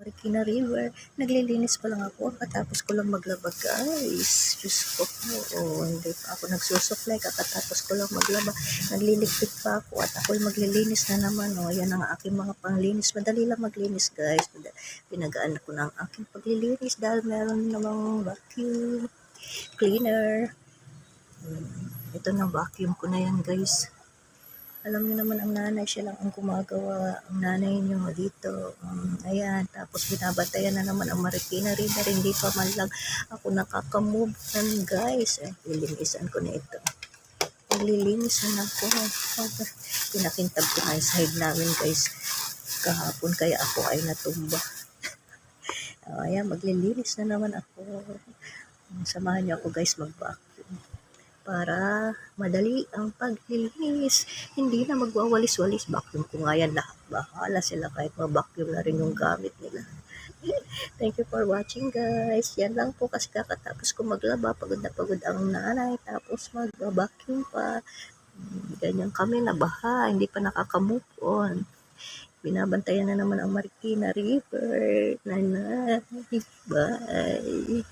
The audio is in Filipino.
Marikina River. Naglilinis pa lang ako, kakatapos ko lang maglaba guys. Diyos ko, hindi pa ako nagsusuklay, kakatapos ko lang maglaba. Nagliligpit pa ako at ako'y maglilinis na naman. Yan ang aking mga panglinis. Madali lang maglinis guys. Pinagaan ko na ang aking paglilinis dahil meron namang vacuum cleaner. Ito na, vacuum ko na yan guys. Alam niyo naman ang nanay, siya lang ang gumagawa. Ang nanay niyo dito. Ayan, tapos binabantayan na naman ang Marikina River. Hindi pa man lang ako nakaka-move on guys. Lilinisan ko na ito. Naglilinis na ako. Pinakintab ko na yung side namin guys. Kahapon kaya ako ay natumba. Ayan, maglilinis na naman ako. Samahan niyo ako guys mag-vacuum para madali ang paglilinis. Hindi na magwawalis-walis. Vacuum ko nga yan lahat. Bahala sila kahit ma-vacuum na rin yung gamit nila. Thank you for watching guys. Yan lang po kasi kakatapos ko maglaba. Pagod na pagod ang nanay. Tapos mag-vacuum pa. Ganyan kami na baha. Hindi pa nakaka-move on. Binabantayan na naman ang Marikina River. Nanay. Bye.